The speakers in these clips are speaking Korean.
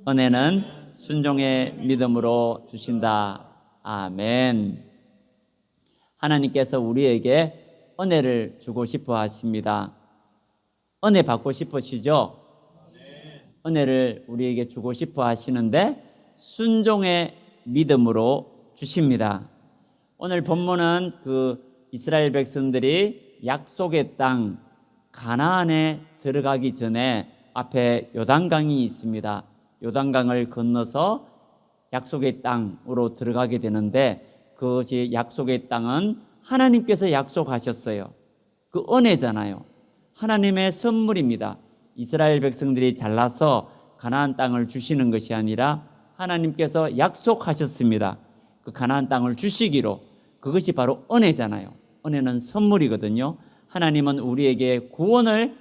은혜는 순종의 믿음으로 주신다. 아멘. 하나님께서 우리에게 은혜를 주고 싶어 하십니다. 은혜 받고 싶으시죠? 은혜를 우리에게 주고 싶어 하시는데 순종의 믿음으로 주십니다. 오늘 본문은 이스라엘 백성들이 약속의 땅 가나안에 들어가기 전에 앞에 요단강이 있습니다. 요단강을 건너서 약속의 땅으로 들어가게 되는데 그것이 약속의 땅은 하나님께서 약속하셨어요. 그 은혜잖아요. 하나님의 선물입니다. 이스라엘 백성들이 잘나서 가나안 땅을 주시는 것이 아니라 하나님께서 약속하셨습니다. 그 가나안 땅을 주시기로. 그것이 바로 은혜잖아요. 은혜는 선물이거든요. 하나님은 우리에게 구원을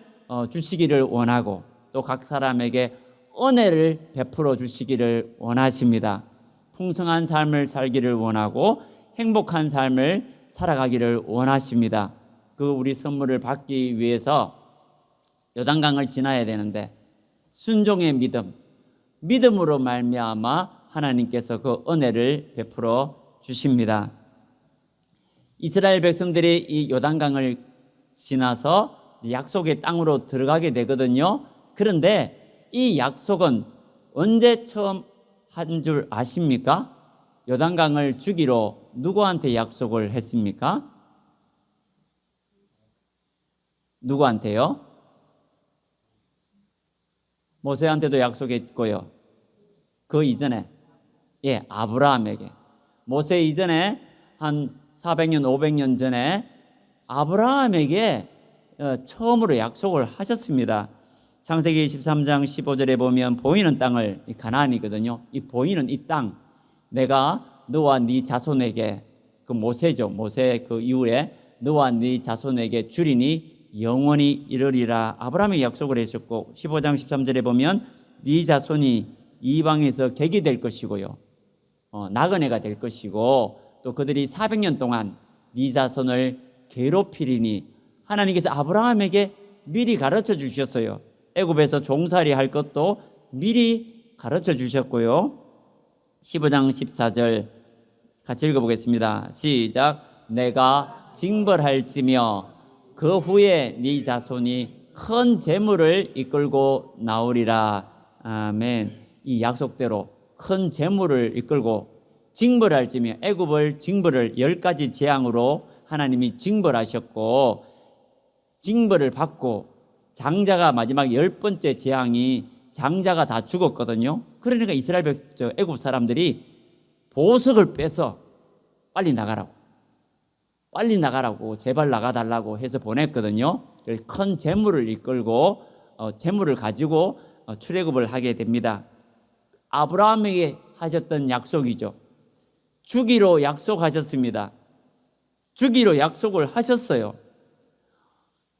주시기를 원하고 또 각 사람에게 은혜를 베풀어 주시기를 원하십니다. 풍성한 삶을 살기를 원하고 행복한 삶을 살아가기를 원하십니다. 그 우리 선물을 받기 위해서 요단강을 지나야 되는데 순종의 믿음으로 말미암아 하나님께서 그 은혜를 베풀어 주십니다. 이스라엘 백성들이 이 요단강을 지나서 약속의 땅으로 들어가게 되거든요. 그런데 이 약속은 언제 처음 한 줄 아십니까? 요단강을 주기로 누구한테 약속을 했습니까? 누구한테요? 모세한테도 약속했고요. 그 이전에 아브라함에게. 모세 이전에 한 400년 500년 전에 아브라함에게 처음으로 약속을 하셨습니다. 창세기 13장 15절에 보면 보이는 땅을, 가나안이거든요. 이 보이는 이 땅 내가 너와 네 자손에게, 그 모세죠. 모세 그 이후에 너와 네 자손에게 주리니 영원히 이르리라 아브라함에게 약속을 하셨고 15장 13절에 보면 네 자손이 이방에서 객이 될 것이고요. 나그네가 될 것이고 또 그들이 400년 동안 네 자손을 괴롭히리니 하나님께서 아브라함에게 미리 가르쳐 주셨어요. 애굽에서 종살이 할 것도 미리 가르쳐 주셨고요. 15장 14절 같이 읽어보겠습니다. 시작. 내가 징벌할지며 그 후에 네 자손이 큰 재물을 이끌고 나오리라. 아멘. 이 약속대로 큰 재물을 이끌고 징벌할지며 애굽을 징벌을 10가지 재앙으로 하나님이 징벌하셨고 징벌을 받고 장자가 마지막 10번째 재앙이 장자가 다 죽었거든요. 그러니까 이스라엘 애굽 사람들이 보석을 빼서 빨리 나가라고 제발 나가달라고 해서 보냈거든요. 큰 재물을 이끌고 재물을 가지고 출애굽을 하게 됩니다. 아브라함에게 하셨던 약속이죠. 주기로 약속하셨습니다. 주기로 약속을 하셨어요.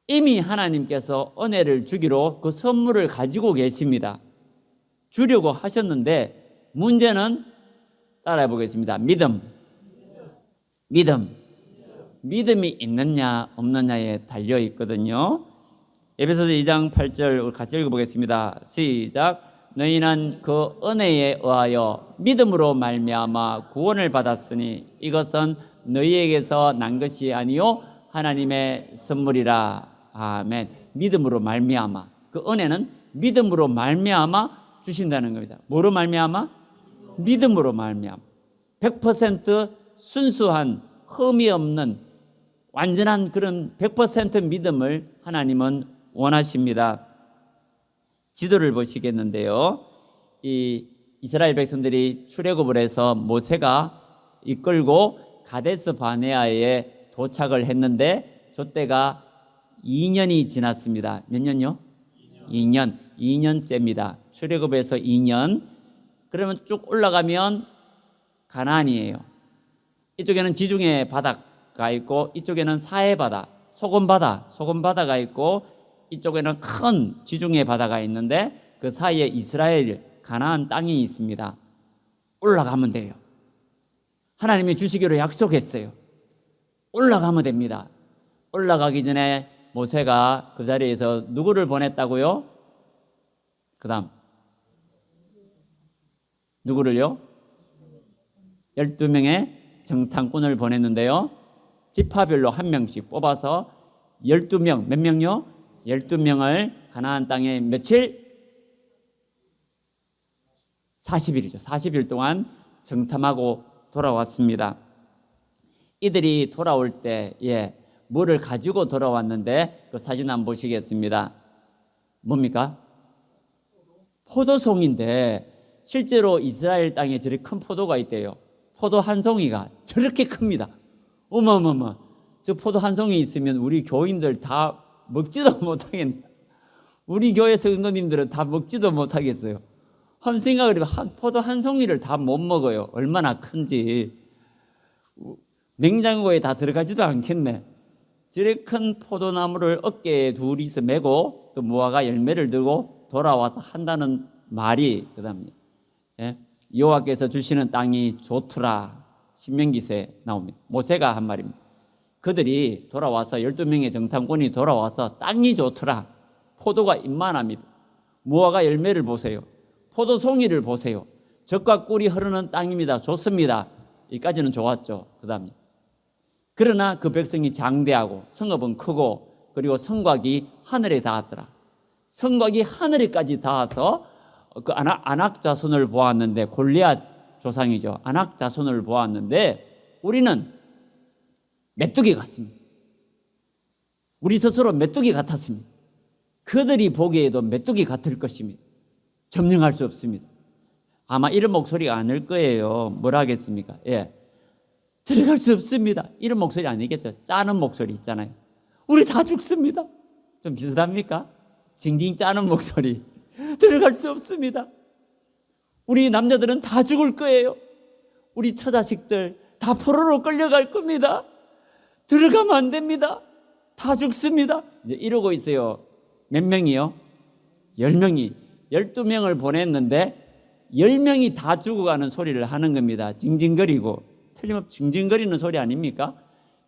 이미 하나님께서 은혜를 주기로 그 선물을 가지고 계십니다. 주려고 하셨는데 문제는 따라해 보겠습니다. 믿음이 있느냐 없느냐에 달려 있거든요. 에베소서 2장 8절 같이 읽어보겠습니다. 시작. 너희는 그 은혜에 의하여 믿음으로 말미암아 구원을 받았으니 이것은 너희에게서 난 것이 아니요 하나님의 선물이라. 아멘. 믿음으로 말미암아. 그 은혜는 믿음으로 말미암아 주신다는 겁니다. 뭐로 말미암아? 믿음으로 말미암아. 100% 순수한 흠이 없는 완전한 그런 100% 믿음을 하나님은 원하십니다. 지도를 보시겠는데요. 이 이스라엘 백성들이 출애굽을 해서 모세가 이끌고 가데스 바네아에 도착을 했는데 저때가 2년이 지났습니다. 몇 년요? 2년째입니다. 출애굽에서 2년. 그러면 쭉 올라가면 가나안이에요. 이쪽에는 지중해 바다가 있고 이쪽에는 사해 바다, 소금 바다가 있고 이쪽에는 큰 지중해 바다가 있는데 그 사이에 이스라엘 가나안 땅이 있습니다. 올라가면 돼요. 하나님이 주시기로 약속했어요. 올라가면 됩니다. 올라가기 전에 모세가 그 자리에서 누구를 보냈다고요? 그 다음 누구를요? 12명의 정탐꾼을 보냈는데요. 지파별로 한 명씩 뽑아서 12명, 몇 명요? 12명을 가나안 땅에 며칠? 40일이죠. 40일 동안 정탐하고 돌아왔습니다. 이들이 돌아올 때 뭐를 가지고 돌아왔는데 그 사진 한번 보시겠습니다. 뭡니까? 포도송인데 실제로 이스라엘 땅에 저렇게 큰 포도가 있대요. 포도 한 송이가 저렇게 큽니다. 어머머머, 저 포도 한 송이 있으면 우리 교인들 다 먹지도 못하겠네. 우리 교회 성도님들은 다 먹지도 못하겠어요. 한 생각을 해보면 포도 한 송이를 다 못 먹어요. 얼마나 큰지. 냉장고에 다 들어가지도 않겠네. 저렇게 큰 포도나무를 어깨에 둘이서 메고 또 무화과 열매를 들고 돌아와서 한다는 말이 그다음에 여호와께서 주시는 땅이 좋더라. 신명기서에 나옵니다. 모세가 한 말입니다. 그들이 돌아와서 12명의 정탐꾼이 돌아와서 땅이 좋더라. 포도가 임만합니다. 무화과 열매를 보세요. 포도 송이를 보세요. 젖과 꿀이 흐르는 땅입니다. 좋습니다. 여기까지는 좋았죠. 그 다음에 그러나 그 백성이 장대하고 성읍은 크고 그리고 성곽이 하늘에 닿았더라. 성곽이 하늘에까지 닿아서 그 아낙 자손을 보았는데, 골리앗 조상이죠. 아낙 자손을 보았는데 우리는 메뚜기 같습니다. 우리 스스로 메뚜기 같았습니다. 그들이 보기에도 메뚜기 같을 것입니다. 점령할 수 없습니다. 아마 이런 목소리가 아닐 거예요. 뭐라 하겠습니까? 들어갈 수 없습니다. 이런 목소리 아니겠어요? 짜는 목소리 있잖아요. 우리 다 죽습니다. 좀 비슷합니까? 징징 짜는 목소리. 들어갈 수 없습니다. 우리 남자들은 다 죽을 거예요. 우리 처자식들 다 포로로 끌려갈 겁니다. 들어가면 안 됩니다. 다 죽습니다. 이제 이러고 있어요. 몇 명이요? 10명이. 12명을 보냈는데 10명이 다 죽어가는 소리를 하는 겁니다. 징징거리고. 틀림없이 징징거리는 소리 아닙니까?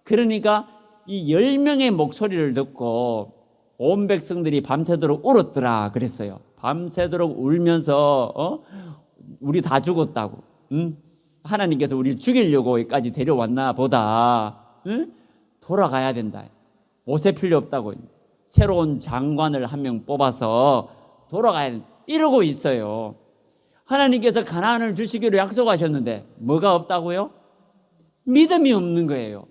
그러니까 이 10명의 목소리를 듣고 온 백성들이 밤새도록 울었더라 그랬어요. 밤새도록 울면서 우리 다 죽었다고. 하나님께서 우리를 죽이려고 여기까지 데려왔나 보다. 돌아가야 된다. 옷에 필요 없다고. 새로운 장관을 한 명 뽑아서 돌아가야 된다. 이러고 있어요. 하나님께서 가나안을 주시기로 약속하셨는데 뭐가 없다고요? 믿음이 없는 거예요.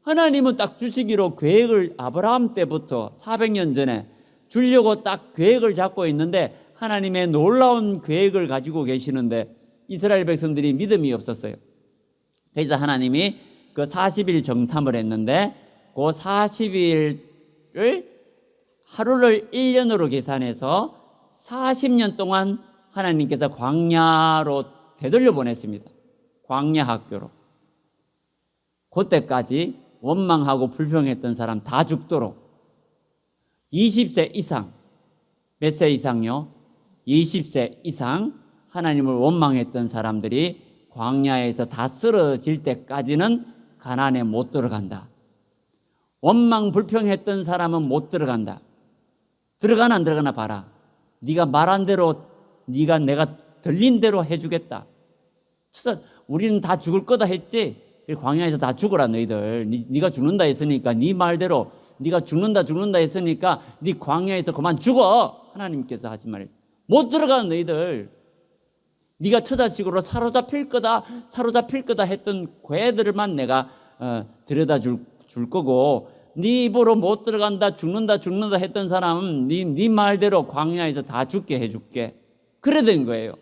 하나님은 딱 주시기로 계획을 아브라함 때부터 400년 전에 주려고 딱 계획을 잡고 있는데 하나님의 놀라운 계획을 가지고 계시는데 이스라엘 백성들이 믿음이 없었어요. 그래서 하나님이 그 40일 정탐을 했는데 그 40일을 하루를 1년으로 계산해서 40년 동안 하나님께서 광야로 되돌려 보냈습니다. 광야 학교로. 그때까지 원망하고 불평했던 사람 다 죽도록 20세 이상, 몇 세 이상요? 20세 이상 하나님을 원망했던 사람들이 광야에서 다 쓰러질 때까지는 가나안에 못 들어간다. 원망 불평했던 사람은 못 들어간다. 들어가나 안 들어가나 봐라. 네가 말한 대로, 내가 들린 대로 해주겠다. 우리는 다 죽을 거다 했지. 광야에서 다 죽어라 너희들. 네가 죽는다 했으니까 네 말대로 네가 죽는다 했으니까 네 광야에서 그만 죽어. 하나님께서 하신 말. 못 들어가 너희들. 네가 처자식으로 사로잡힐 거다 했던 괴들만 내가 들여다 줄 거고 네 입으로 못 들어간다 죽는다 했던 사람은 네 말대로 광야에서 다 죽게 해줄게. 그래 된 거예요.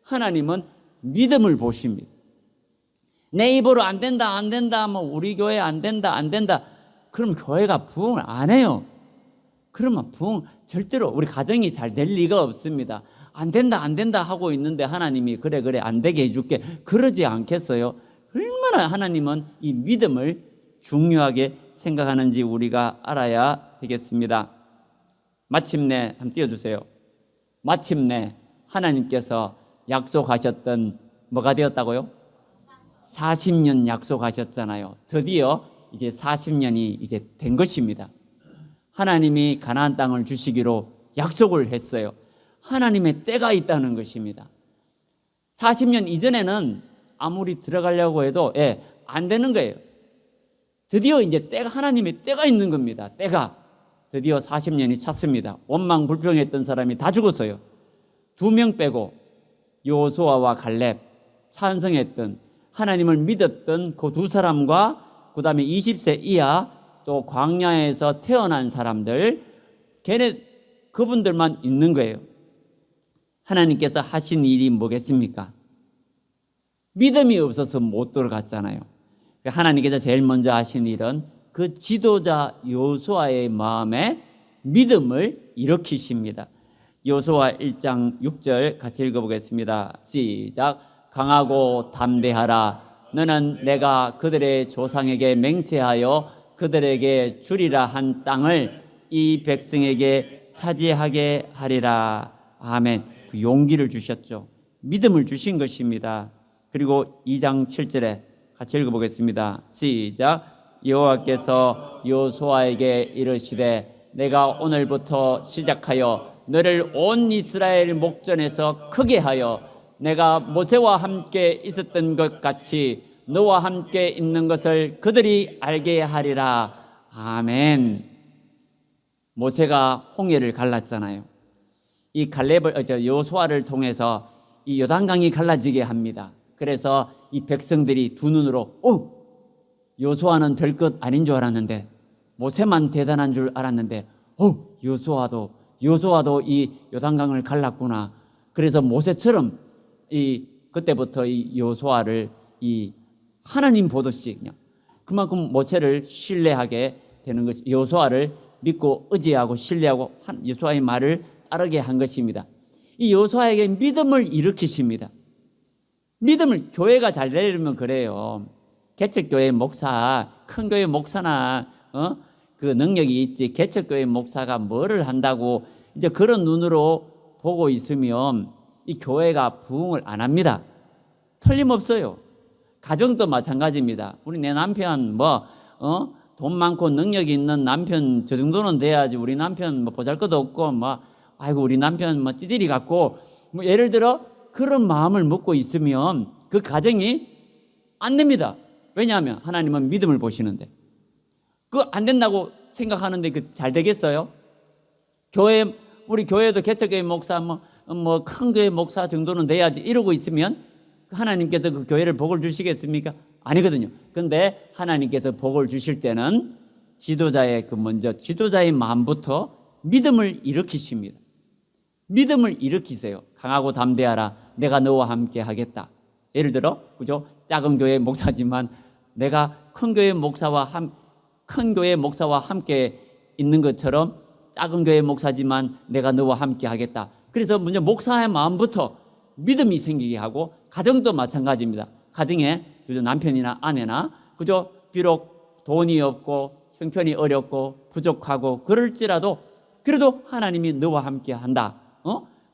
하나님은 믿음을 보십니다. 내 입으로 안 된다 뭐 우리 교회 안 된다 그럼 교회가 부흥을 안 해요. 그러면 부흥 절대로 우리 가정이 잘 될 리가 없습니다. 안 된다 하고 있는데 하나님이 그래 안 되게 해줄게 그러지 않겠어요? 얼마나 하나님은 이 믿음을 중요하게 생각하는지 우리가 알아야 되겠습니다. 마침내 한번 띄워주세요. 마침내 하나님께서 약속하셨던 뭐가 되었다고요? 40년 약속하셨잖아요. 드디어 이제 40년이 이제 된 것입니다. 하나님이 가나안 땅을 주시기로 약속을 했어요. 하나님의 때가 있다는 것입니다. 40년 이전에는 아무리 들어가려고 해도 안 되는 거예요. 드디어 이제 때가, 하나님의 때가 있는 겁니다. 때가 드디어 40년이 찼습니다. 원망불평했던 사람이 다 죽었어요. 2명 빼고 여호수아와 갈렙, 찬성했던, 하나님을 믿었던 그 2사람과 그 다음에 20세 이하 또 광야에서 태어난 사람들, 그분들만 있는 거예요. 하나님께서 하신 일이 뭐겠습니까? 믿음이 없어서 못 들어갔잖아요. 하나님께서 제일 먼저 하신 일은 그 지도자 여호수아의 마음에 믿음을 일으키십니다. 여호수아 1장 6절 같이 읽어보겠습니다. 시작. 강하고 담대하라. 너는 내가 그들의 조상에게 맹세하여 그들에게 주리라 한 땅을 이 백성에게 차지하게 하리라. 아멘. 그 용기를 주셨죠. 믿음을 주신 것입니다. 그리고 2장 7절에 같이 읽어보겠습니다. 시작. 여호와께서 여호수아에게 이르시되 내가 오늘부터 시작하여 너를 온 이스라엘 목전에서 크게 하여 내가 모세와 함께 있었던 것 같이 너와 함께 있는 것을 그들이 알게 하리라. 아멘. 모세가 홍해를 갈랐잖아요. 이 여호수아를 통해서 이 요단강이 갈라지게 합니다. 그래서 이 백성들이 두 눈으로 여호수아는 될 것 아닌 줄 알았는데, 모세만 대단한 줄 알았는데 여호수아도 이 요단강을 갈랐구나. 그래서 모세처럼 그때부터 이 여호수아를 이 하나님 보듯이 그냥 그만큼 모세를 신뢰하게 되는 것이, 여호수아를 믿고 의지하고 신뢰하고 여호수아의 말을 따르게 한 것입니다. 이 여호수아에게 믿음을 일으키십니다. 믿음을, 교회가 잘 되려면 그래요. 개척교회 목사, 큰 교회 목사나 그 능력이 있지, 개척교회 목사가 뭐를 한다고 이제 그런 눈으로 보고 있으면 이 교회가 부흥을 안 합니다. 틀림없어요. 가정도 마찬가지입니다. 우리 내 남편 돈 많고 능력이 있는 남편 저 정도는 돼야지, 우리 남편 보잘것도 없고 아이고 우리 남편 찌질이 같고 예를 들어 그런 마음을 먹고 있으면 그 가정이 안 됩니다. 왜냐하면 하나님은 믿음을 보시는데, 그거 안 된다고 생각하는데 그 잘 되겠어요? 우리 교회도 개척교회 목사 큰 교회 목사 정도는 돼야지 이러고 있으면 하나님께서 그 교회를 복을 주시겠습니까? 아니거든요. 그런데 하나님께서 복을 주실 때는 지도자의 마음부터 믿음을 일으키십니다. 믿음을 일으키세요. 강하고 담대하라. 내가 너와 함께 하겠다. 예를 들어, 그죠? 작은 교회 목사지만 내가 큰 교회 목사와 함께 있는 것처럼 작은 교회 목사지만 내가 너와 함께 하겠다. 그래서 먼저 목사의 마음부터 믿음이 생기게 하고, 가정도 마찬가지입니다. 가정에 그죠? 남편이나 아내나 그죠? 비록 돈이 없고 형편이 어렵고 부족하고 그럴지라도 그래도 하나님이 너와 함께 한다.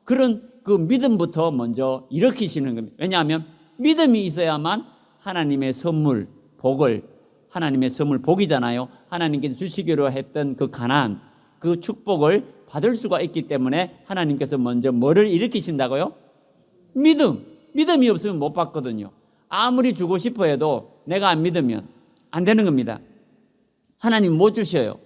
그런 그 믿음부터 먼저 일으키시는 겁니다. 왜냐하면 믿음이 있어야만 하나님의 선물, 하나님의 선물, 복이잖아요. 하나님께서 주시기로 했던 그 가나안, 그 축복을 받을 수가 있기 때문에 하나님께서 먼저 뭐를 일으키신다고요? 믿음이 없으면 못 받거든요. 아무리 주고 싶어 해도 내가 안 믿으면 안 되는 겁니다. 하나님 못 주셔요.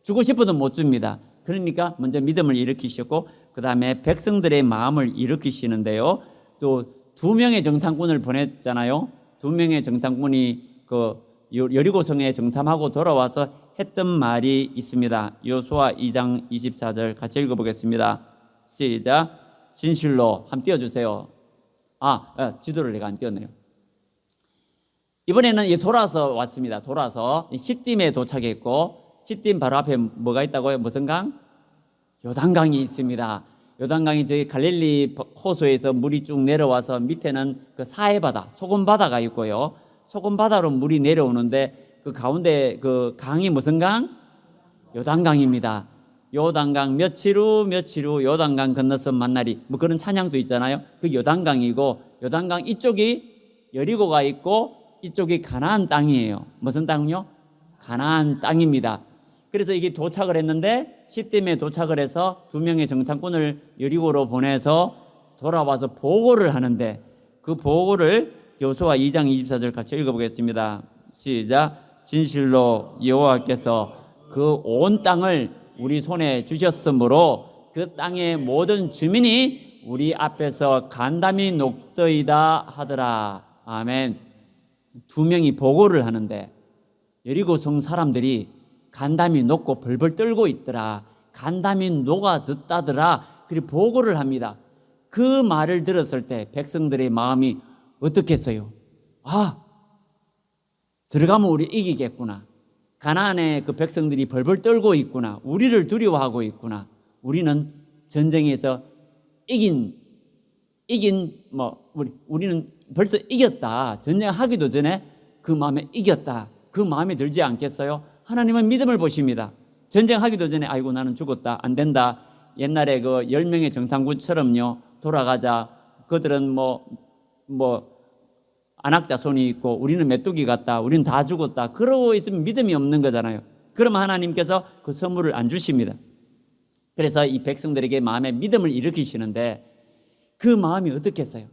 주고 싶어도 못 줍니다. 그러니까 먼저 믿음을 일으키셨고, 그 다음에 백성들의 마음을 일으키시는데요. 또 2명의 정탐꾼을 보냈잖아요. 2명의 정탐꾼이 그 여리고성에 정탐하고 돌아와서 했던 말이 있습니다. 여호수아 2장 24절 같이 읽어보겠습니다. 시작. 진실로 한번 띄워주세요. 지도를 내가 안 띄웠네요. 이번에는 돌아서 왔습니다. 돌아서 시딤에 도착했고, 시딤 바로 앞에 뭐가 있다고요? 무슨 강? 요단강이 있습니다. 요단강이 저기 갈릴리 호수에서 물이 쭉 내려와서 밑에는 그 사해바다, 소금바다가 있고요. 소금바다로 물이 내려오는데 그 가운데 그 강이 무슨 강? 요단강입니다. 요단강 며칠 후 요단강 건너서 만나리, 그런 찬양도 있잖아요. 그 요단강이고, 요단강 이쪽이 여리고가 있고 이쪽이 가나안 땅이에요. 무슨 땅요? 가나안 땅입니다. 그래서 이게 도착을 했는데, 시딤에 도착을 해서 2명의 정탐꾼을 여리고로 보내서 돌아와서 보고를 하는데, 그 보고를 여호수아 2장 24절 같이 읽어보겠습니다. 시작. 진실로 여호와께서 그 온 땅을 우리 손에 주셨으므로 그 땅의 모든 주민이 우리 앞에서 간담이 녹더이다 하더라. 아멘. 두 명이 보고를 하는데 여리고성 사람들이 간담이 녹고 벌벌 떨고 있더라. 간담이 녹아졌다더라. 그리고 보고를 합니다. 그 말을 들었을 때 백성들의 마음이 어떻겠어요? 아, 들어가면 우리 이기겠구나. 가나안의 그 백성들이 벌벌 떨고 있구나. 우리를 두려워하고 있구나. 우리는 전쟁에서 우리는 벌써 이겼다. 전쟁하기도 전에 그 마음에 이겼다. 그 마음에 들지 않겠어요? 하나님은 믿음을 보십니다. 전쟁하기도 전에 아이고 나는 죽었다. 안 된다. 옛날에 그 10명의 정탐꾼처럼요. 돌아가자. 그들은 안악자손이 있고 우리는 메뚜기 같다. 우리는 다 죽었다. 그러고 있으면 믿음이 없는 거잖아요. 그러면 하나님께서 그 선물을 안 주십니다. 그래서 이 백성들에게 마음에 믿음을 일으키시는데 그 마음이 어떻겠어요?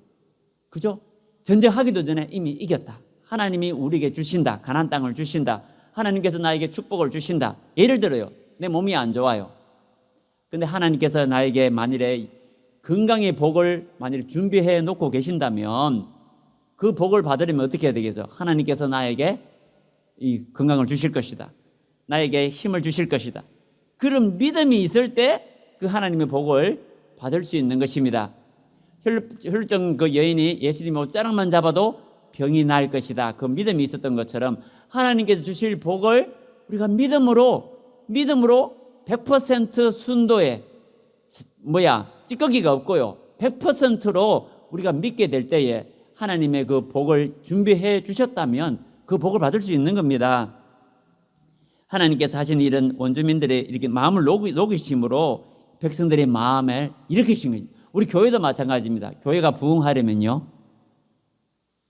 그죠? 전쟁하기도 전에 이미 이겼다. 하나님이 우리에게 주신다. 가나안 땅을 주신다. 하나님께서 나에게 축복을 주신다. 예를 들어요. 내 몸이 안 좋아요. 근데 하나님께서 나에게 만일에 건강의 복을 만일 준비해 놓고 계신다면 그 복을 받으려면 어떻게 해야 되겠죠? 하나님께서 나에게 이 건강을 주실 것이다. 나에게 힘을 주실 것이다. 그런 믿음이 있을 때 그 하나님의 복을 받을 수 있는 것입니다. 혈루증 그 여인이 예수님의 옷자락만 잡아도 병이 나을 것이다. 그 믿음이 있었던 것처럼 하나님께서 주실 복을 우리가 믿음으로 100% 순도에 찌꺼기가 없고요. 100%로 우리가 믿게 될 때에 하나님의 그 복을 준비해 주셨다면 그 복을 받을 수 있는 겁니다. 하나님께서 하신 일은 원주민들의 이렇게 마음을 녹이심으로 백성들의 마음을 일으키신 거예요. 우리 교회도 마찬가지입니다. 교회가 부흥하려면요,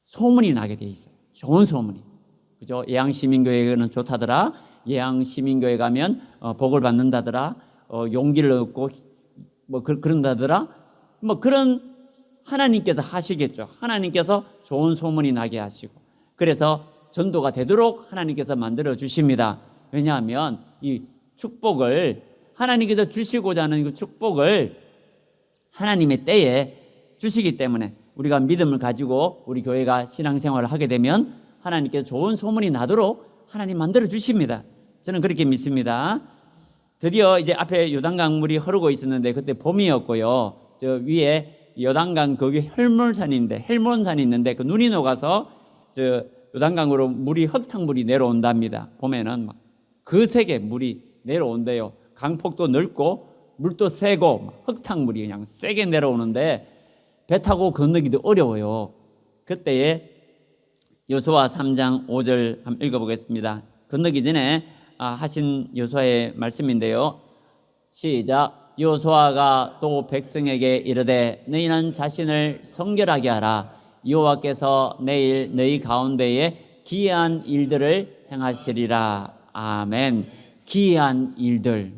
소문이 나게 돼 있어요. 좋은 소문이. 그죠? 예양시민교회는 좋다더라. 예양시민교회 가면 복을 받는다더라. 용기를 얻고 그런다더라. 그런 하나님께서 하시겠죠. 하나님께서 좋은 소문이 나게 하시고. 그래서 전도가 되도록 하나님께서 만들어 주십니다. 왜냐하면 이 축복을 하나님께서 주시고자 하는 그 축복을 하나님의 때에 주시기 때문에 우리가 믿음을 가지고 우리 교회가 신앙생활을 하게 되면 하나님께서 좋은 소문이 나도록 하나님 만들어 주십니다. 저는 그렇게 믿습니다. 드디어 이제 앞에 요단강 물이 흐르고 있었는데 그때 봄이었고요. 저 위에 요단강 거기 헬몬산이 있는데 그 눈이 녹아서 저 요단강으로 물이 흙탕물이 내려온답니다. 봄에는 막 거세게 물이 내려온대요. 강폭도 넓고 물도 세고 흙탕물이 그냥 세게 내려오는데 배 타고 건너기도 어려워요. 그때에 여호수아 3장 5절 한번 읽어보겠습니다. 건너기 전에 하신 여호수아의 말씀인데요. 시작. 여호수아가 또 백성에게 이르되 너희는 자신을 성결하게 하라. 여호와께서 내일 너희 가운데에 기이한 일들을 행하시리라. 아멘. 기이한 일들,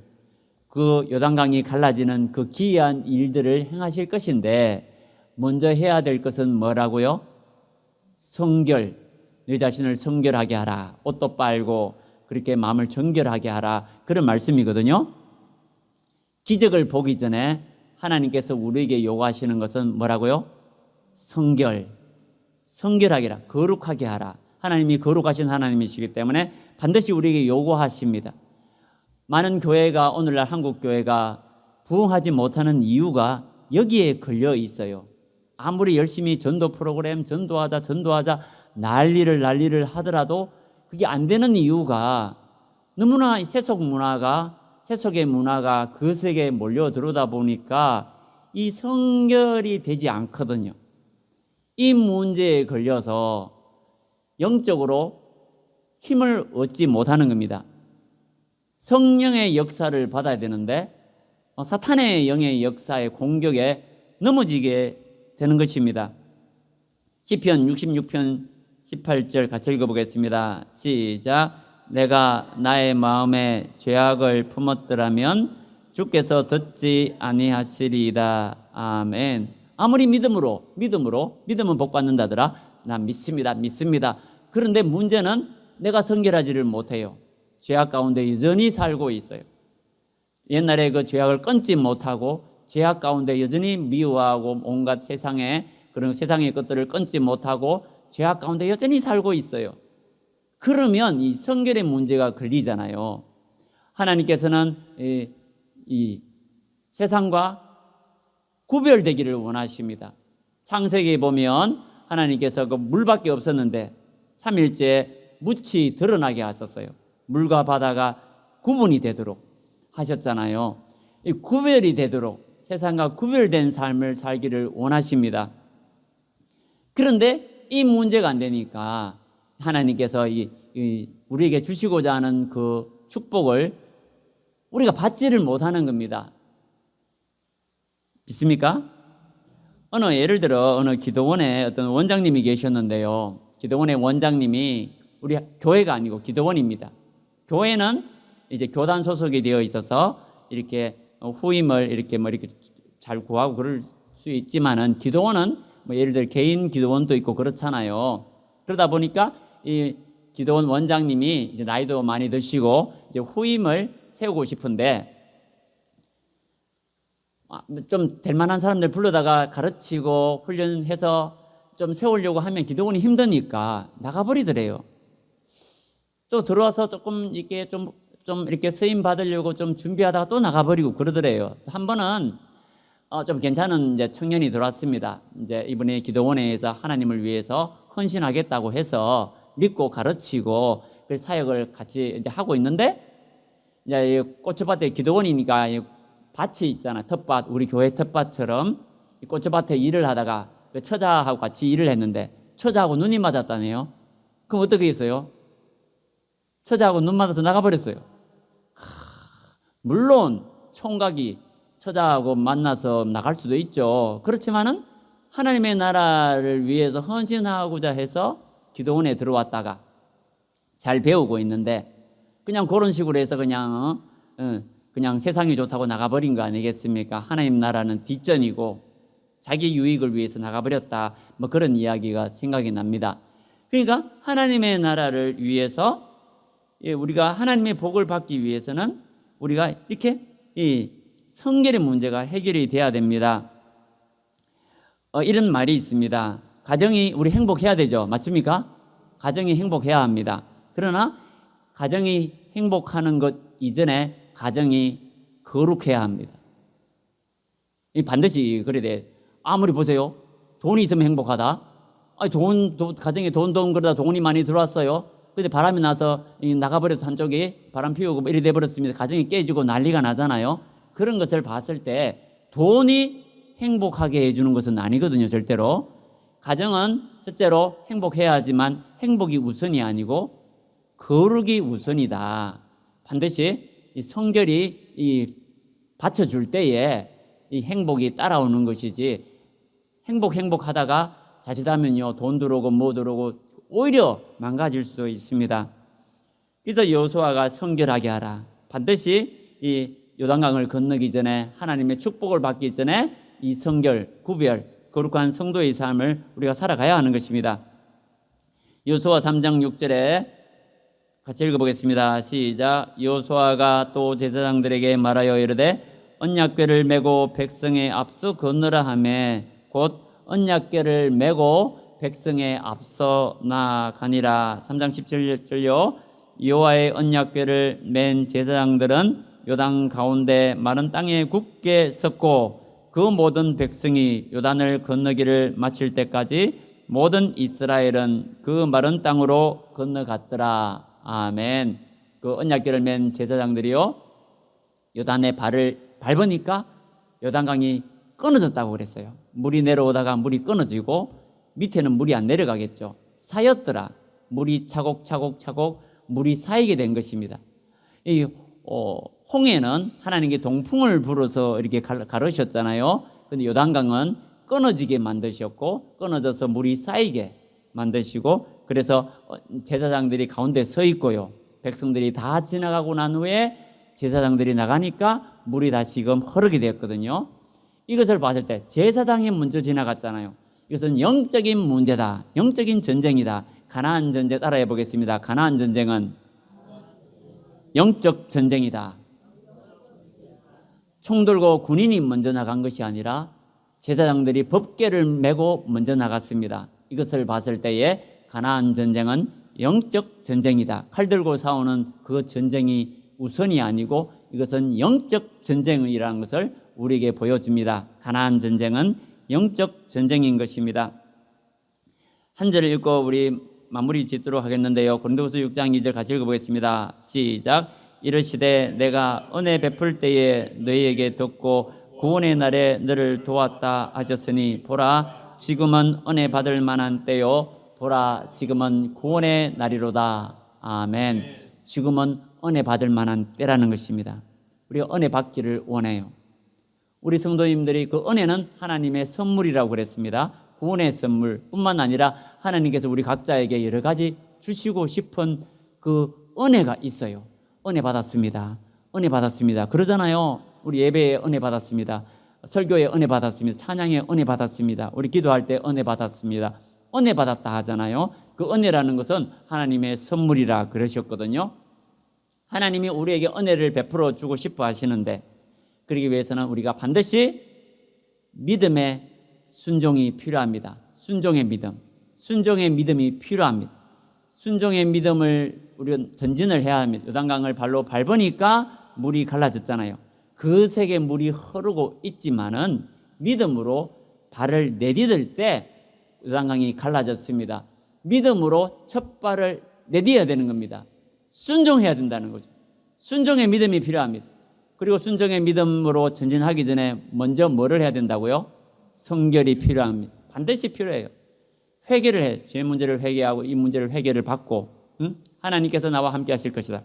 그 요단강이 갈라지는 그 기이한 일들을 행하실 것인데 먼저 해야 될 것은 뭐라고요? 성결. 너 자신을 성결하게 하라. 옷도 빨고 그렇게 마음을 정결하게 하라. 그런 말씀이거든요. 기적을 보기 전에 하나님께서 우리에게 요구하시는 것은 뭐라고요? 성결하게 하라. 거룩하게 하라. 하나님이 거룩하신 하나님이시기 때문에 반드시 우리에게 요구하십니다. 많은 교회가 오늘날 한국 교회가 부흥하지 못하는 이유가 여기에 걸려 있어요. 아무리 열심히 전도 프로그램 전도하자 난리를 하더라도 그게 안 되는 이유가 너무나 세속의 문화가 거세게 몰려들어오다 보니까 이 성결이 되지 않거든요. 이 문제에 걸려서 영적으로 힘을 얻지 못하는 겁니다. 성령의 역사를 받아야 되는데 사탄의 영의 역사의 공격에 넘어지게 되는 것입니다. 시편 66편 18절 같이 읽어보겠습니다. 시작. 내가 나의 마음에 죄악을 품었더라면 주께서 듣지 아니하시리이다. 아멘. 아무리 믿음은 복 받는다더라. 난 믿습니다. 그런데 문제는 내가 성결하지를 못해요. 죄악 가운데 여전히 살고 있어요. 옛날에 그 죄악을 끊지 못하고 죄악 가운데 여전히 미워하고 온갖 세상의 그런 세상의 것들을 끊지 못하고 죄악 가운데 여전히 살고 있어요. 그러면 이 성결의 문제가 걸리잖아요. 하나님께서는 이 세상과 구별되기를 원하십니다. 창세기에 보면 하나님께서 그 물밖에 없었는데 3일째 묻이 드러나게 하셨어요. 물과 바다가 구분이 되도록 하셨잖아요. 이 구별이 되도록 세상과 구별된 삶을 살기를 원하십니다. 그런데 이 문제가 안 되니까 하나님께서 우리에게 주시고자 하는 그 축복을 우리가 받지를 못하는 겁니다. 믿습니까? 예를 들어 어느 기도원에 어떤 원장님이 계셨는데요. 기도원의 원장님이 우리 교회가 아니고 기도원입니다. 교회는 이제 교단 소속이 되어 있어서 이렇게 후임을 이렇게 잘 구하고 그럴 수 있지만은 기도원은 예를 들어 개인 기도원도 있고 그렇잖아요. 그러다 보니까 이 기도원 원장님이 이제 나이도 많이 드시고 이제 후임을 세우고 싶은데 좀 될 만한 사람들 불러다가 가르치고 훈련해서 좀 세우려고 하면 기도원이 힘드니까 나가버리더래요. 또 들어와서 조금 이렇게 좀 이렇게 서임 받으려고 좀 준비하다가 또 나가버리고 그러더래요. 한 번은 좀 괜찮은 이제 청년이 들어왔습니다. 이제 이번에 기도원에서 하나님을 위해서 헌신하겠다고 해서 믿고 가르치고 그 사역을 같이 이제 하고 있는데 이제 고추밭에 기도원이니까 밭이 있잖아. 텃밭, 우리 교회 텃밭처럼 고추밭에 일을 하다가 그 처자하고 같이 일을 했는데 처자하고 눈이 맞았다네요. 그럼 어떻게 했어요? 처자하고 눈 맞아서 나가버렸어요. 물론 총각이 처자하고 만나서 나갈 수도 있죠. 그렇지만은 하나님의 나라를 위해서 헌신하고자 해서 기도원에 들어왔다가 잘 배우고 있는데 그냥 그런 식으로 해서 그냥 세상이 좋다고 나가버린 거 아니겠습니까? 하나님 나라는 뒷전이고 자기 유익을 위해서 나가버렸다. 그런 이야기가 생각이 납니다. 그러니까 하나님의 나라를 위해서 우리가 하나님의 복을 받기 위해서는 우리가 이렇게 이 성결의 문제가 해결이 돼야 됩니다. 이런 말이 있습니다. 가정이 우리 행복해야 되죠. 맞습니까? 가정이 행복해야 합니다. 그러나 가정이 행복하는 것 이전에 가정이 거룩해야 합니다. 반드시 그래야 돼. 아무리 보세요. 돈이 있으면 행복하다. 가정에 돈 그러다 돈이 많이 들어왔어요. 근데 바람이 나서 나가버려서 한쪽이 바람 피우고 이래 돼버렸습니다. 가정이 깨지고 난리가 나잖아요. 그런 것을 봤을 때 돈이 행복하게 해주는 것은 아니거든요. 절대로. 가정은 첫째로 행복해야 하지만 행복이 우선이 아니고 거룩이 우선이다. 반드시 이 성결이 받쳐줄 때에 이 행복이 따라오는 것이지 행복하다가 자칫하면요 돈 들어오고 뭐 들어오고 오히려 망가질 수도 있습니다. 그래서 여호수아가 성결하게 하라. 반드시 이 요단강을 건너기 전에 하나님의 축복을 받기 전에 이 성결, 구별, 거룩한 성도의 삶을 우리가 살아가야 하는 것입니다. 여호수아 3장 6절에 같이 읽어보겠습니다. 시작. 여호수아가 또 제사장들에게 말하여 이르되 언약궤를 메고 백성의 앞서 건너라 하매 곧 언약궤를 메고 백성의 앞서 나가니라. 3장 17절요. 여호와의 언약궤를 맨 제사장들은 요단 가운데 마른 땅에 굳게 섰고 그 모든 백성이 요단을 건너기를 마칠 때까지 모든 이스라엘은 그 마른 땅으로 건너갔더라. 아멘. 그 언약궤를 맨 제사장들이요 요단의 발을 밟으니까 요단강이 끊어졌다고 그랬어요. 물이 내려오다가 물이 끊어지고 밑에는 물이 안 내려가겠죠. 쌓였더라. 물이 차곡차곡 물이 쌓이게 된 것입니다. 이 홍해는 하나님께 동풍을 불어서 이렇게 가르셨잖아요. 근데 요단강은 끊어지게 만드셨고 끊어져서 물이 쌓이게 만드시고 그래서 제사장들이 가운데 서 있고요. 백성들이 다 지나가고 난 후에 제사장들이 나가니까 물이 다시금 흐르게 되었거든요. 이것을 봤을 때 제사장이 먼저 지나갔잖아요. 이것은 영적인 문제다. 영적인 전쟁이다. 가나안 전쟁 따라해 보겠습니다. 가나안 전쟁은 영적 전쟁이다. 총 들고 군인이 먼저 나간 것이 아니라 제사장들이 법궤를 메고 먼저 나갔습니다. 이것을 봤을 때에 가나안 전쟁은 영적 전쟁이다. 칼 들고 싸우는 그 전쟁이 우선이 아니고 이것은 영적 전쟁이라는 것을 우리에게 보여줍니다. 가나안 전쟁은 영적 전쟁인 것입니다. 한 절을 읽고 우리 마무리 짓도록 하겠는데요. 고린도후서 6장 2절 같이 읽어보겠습니다. 시작. 이르시되 내가 은혜 베풀 때에 너희에게 듣고 구원의 날에 너를 도왔다 하셨으니 보라 지금은 은혜 받을 만한 때요 보라 지금은 구원의 날이로다. 아멘. 지금은 은혜 받을 만한 때라는 것입니다. 우리가 은혜 받기를 원해요. 우리 성도님들이 그 은혜는 하나님의 선물이라고 그랬습니다. 구원의 선물 뿐만 아니라 하나님께서 우리 각자에게 여러 가지 주시고 싶은 그 은혜가 있어요. 은혜 받았습니다. 은혜 받았습니다. 그러잖아요. 우리 예배에 은혜 받았습니다. 설교에 은혜 받았습니다. 찬양에 은혜 받았습니다. 우리 기도할 때 은혜 받았습니다. 은혜 받았다 하잖아요. 그 은혜라는 것은 하나님의 선물이라 그러셨거든요. 하나님이 우리에게 은혜를 베풀어 주고 싶어 하시는데 그러기 위해서는 우리가 반드시 믿음의 순종이 필요합니다. 순종의 믿음. 순종의 믿음이 필요합니다. 순종의 믿음을 우리가 전진을 해야 합니다. 요단강을 발로 밟으니까 물이 갈라졌잖아요. 그 색의 물이 흐르고 있지만은 믿음으로 발을 내디딜 때 요단강이 갈라졌습니다. 믿음으로 첫 발을 내디뎌야 되는 겁니다. 순종해야 된다는 거죠. 순종의 믿음이 필요합니다. 그리고 순종의 믿음으로 전진하기 전에 먼저 뭐를 해야 된다고요? 성결이 필요합니다. 반드시 필요해요. 회개를 해. 죄 문제를 회개하고 이 문제를 회개를 받고 하나님께서 나와 함께 하실 것이다.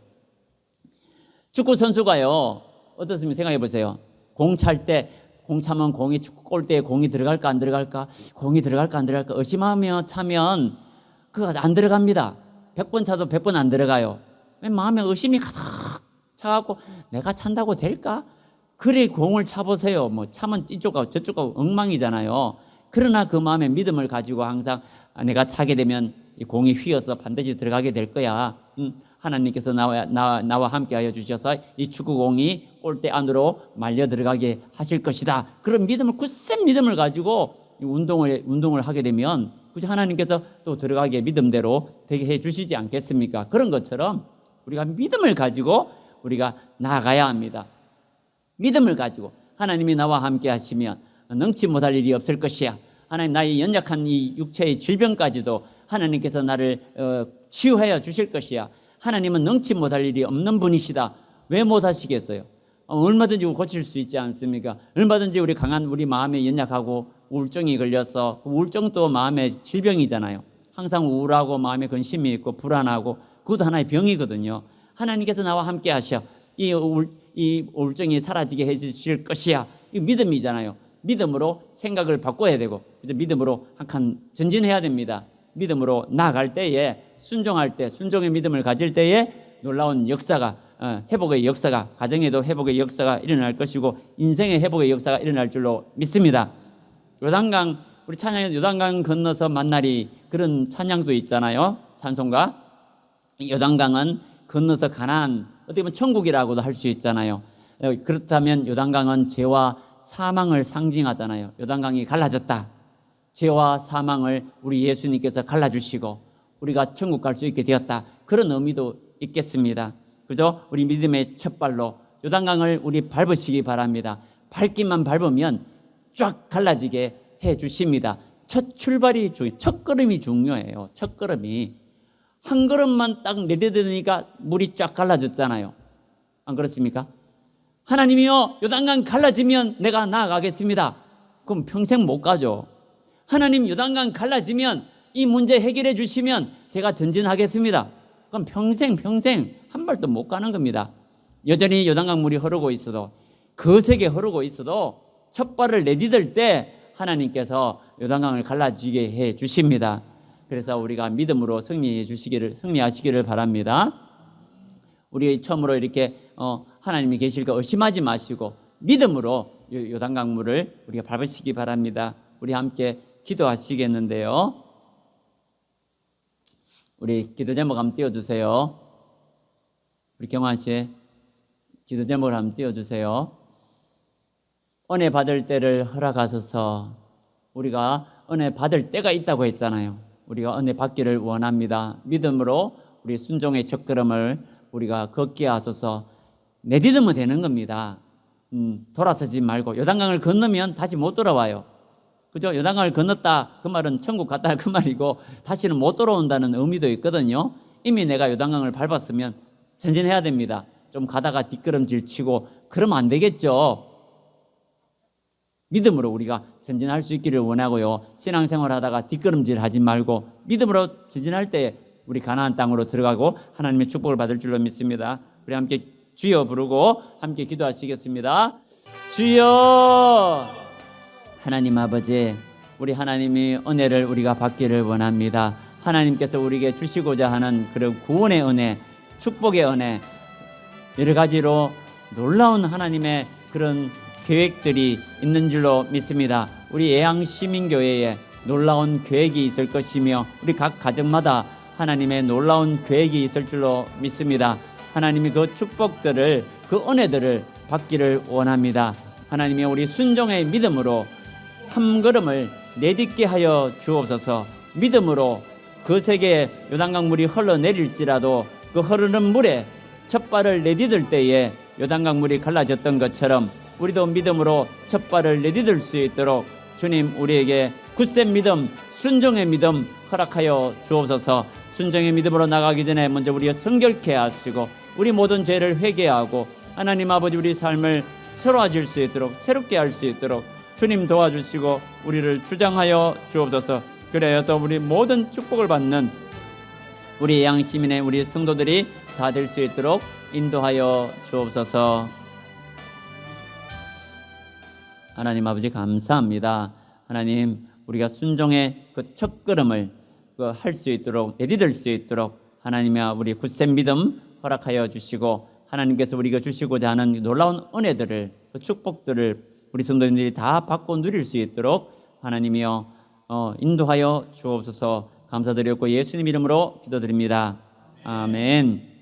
축구 선수가요. 어떻습니까? 생각해 보세요. 공 찰 때 공 차면 공이 축구 골대에 공이 들어갈까 안 들어갈까? 공이 들어갈까 안 들어갈까? 의심하며 차면 그거 안 들어갑니다. 100번 차도 100번 안 들어가요. 왜 마음에 의심이 가득 차갖고 내가 찬다고 될까? 그래 공을 차보세요. 뭐 차면 이쪽하고 저쪽하고 엉망이잖아요. 그러나 그 마음에 믿음을 가지고 항상 내가 차게 되면 이 공이 휘어서 반드시 들어가게 될 거야. 하나님께서 나와 함께 하여 주셔서 이 축구공이 골대 안으로 말려 들어가게 하실 것이다. 그런 믿음을 굳센 믿음을 가지고 운동을 하게 되면 굳이 하나님께서 또 들어가게 믿음대로 되게 해 주시지 않겠습니까? 그런 것처럼 우리가 믿음을 가지고 우리가 나아가야 합니다. 믿음을 가지고 하나님이 나와 함께 하시면 능치 못할 일이 없을 것이야. 하나님 나의 연약한 이 육체의 질병까지도 하나님께서 나를 치유하여 주실 것이야. 하나님은 능치 못할 일이 없는 분이시다. 왜 못하시겠어요? 얼마든지 고칠 수 있지 않습니까? 얼마든지 우리 마음에 연약하고 우울증이 걸려서 우울증도 마음의 질병이잖아요. 항상 우울하고 마음에 근심이 있고 불안하고 그것도 하나의 병이거든요. 하나님께서 나와 함께 하셔. 이 우울증이 사라지게 해주실 것이야. 이 믿음이잖아요. 믿음으로 생각을 바꿔야 되고 믿음으로 한 칸 전진해야 됩니다. 믿음으로 나아갈 때에 순종할 때 순종의 믿음을 가질 때에 놀라운 역사가 회복의 역사가 가정에도 회복의 역사가 일어날 것이고 인생의 회복의 역사가 일어날 줄로 믿습니다. 요단강 우리 찬양에 요단강 건너서 만나리 그런 찬양도 있잖아요. 찬송가. 요단강은 건너서 가나안 어떻게 보면 천국이라고도 할 수 있잖아요. 그렇다면 요단강은 죄와 사망을 상징하잖아요. 요단강이 갈라졌다. 죄와 사망을 우리 예수님께서 갈라주시고 우리가 천국 갈 수 있게 되었다. 그런 의미도 있겠습니다. 그죠? 우리 믿음의 첫 발로 요단강을 우리 밟으시기 바랍니다. 밟기만 밟으면 쫙 갈라지게 해 주십니다. 첫 출발이 첫 걸음이 중요해요. 첫 걸음이 한 걸음만 딱 내디디니까 물이 쫙 갈라졌잖아요. 안 그렇습니까? 하나님이요 요단강 갈라지면 내가 나아가겠습니다. 그럼 평생 못 가죠. 하나님 요단강 갈라지면 이 문제 해결해 주시면 제가 전진하겠습니다. 그럼 평생 한 발도 못 가는 겁니다. 여전히 요단강 물이 흐르고 있어도 거세게 흐르고 있어도 첫 발을 내디딜 때 하나님께서 요단강을 갈라지게 해 주십니다. 그래서 우리가 믿음으로 승리하시기를 바랍니다. 우리 처음으로 이렇게 하나님이 계실 거 의심하지 마시고 믿음으로 요단강물을 우리가 밟으시기 바랍니다. 우리 함께 기도하시겠는데요. 우리 기도 제목 한번 띄워주세요. 우리 경환 씨 기도 제목을 한번 띄워주세요. 은혜 받을 때를 허락하소서. 우리가 은혜 받을 때가 있다고 했잖아요. 우리가 은혜 받기를 원합니다. 믿음으로 우리 순종의 첫걸음을 우리가 걷게 하소서. 내딛으면 되는 겁니다. 돌아서지 말고. 요단강을 건너면 다시 못 돌아와요. 그죠? 요단강을 건넜다 그 말은 천국 갔다 그 말이고 다시는 못 돌아온다는 의미도 있거든요. 이미 내가 요단강을 밟았으면 전진해야 됩니다. 좀 가다가 뒷걸음질 치고 그러면 안 되겠죠. 믿음으로 우리가 전진할 수 있기를 원하고요. 신앙생활 하다가 뒷걸음질 하지 말고 믿음으로 전진할 때 우리 가나안 땅으로 들어가고 하나님의 축복을 받을 줄로 믿습니다. 우리 함께 주여 부르고 함께 기도하시겠습니다. 주여. 하나님 아버지, 우리 하나님의 은혜를 우리가 받기를 원합니다. 하나님께서 우리에게 주시고자 하는 그런 구원의 은혜, 축복의 은혜, 여러 가지로 놀라운 하나님의 그런 계획들이 있는 줄로 믿습니다. 우리 예양시민교회에 놀라운 계획이 있을 것이며 우리 각 가정마다 하나님의 놀라운 계획이 있을 줄로 믿습니다. 하나님이 그 축복들을, 그 은혜들을 받기를 원합니다. 하나님이 우리 순종의 믿음으로 한 걸음을 내딛게 하여 주옵소서. 믿음으로 그 세계에 요단강물이 흘러내릴지라도 그 흐르는 물에 첫 발을 내딛을 때에 요단강물이 갈라졌던 것처럼 우리도 믿음으로 첫 발을 내딛을 수 있도록 주님 우리에게 굳센 믿음, 순종의 믿음 허락하여 주옵소서. 순종의 믿음으로 나가기 전에 먼저 우리가 성결케 하시고 우리 모든 죄를 회개하고 하나님 아버지 우리 삶을 새로워질 수 있도록, 새롭게 할 수 있도록 주님 도와주시고 우리를 주장하여 주옵소서. 그래서 우리 모든 축복을 받는 우리 예양시민의 우리 성도들이 다 될 수 있도록 인도하여 주옵소서. 하나님 아버지 감사합니다. 하나님 우리가 순종의 그 첫걸음을 할 수 있도록, 내딛을 수 있도록 하나님의 우리 굳센 믿음 허락하여 주시고 하나님께서 우리가 주시고자 하는 놀라운 은혜들을, 그 축복들을 우리 성도님들이 다 받고 누릴 수 있도록 하나님이여 인도하여 주옵소서. 감사드렸고 예수님 이름으로 기도드립니다. 아멘.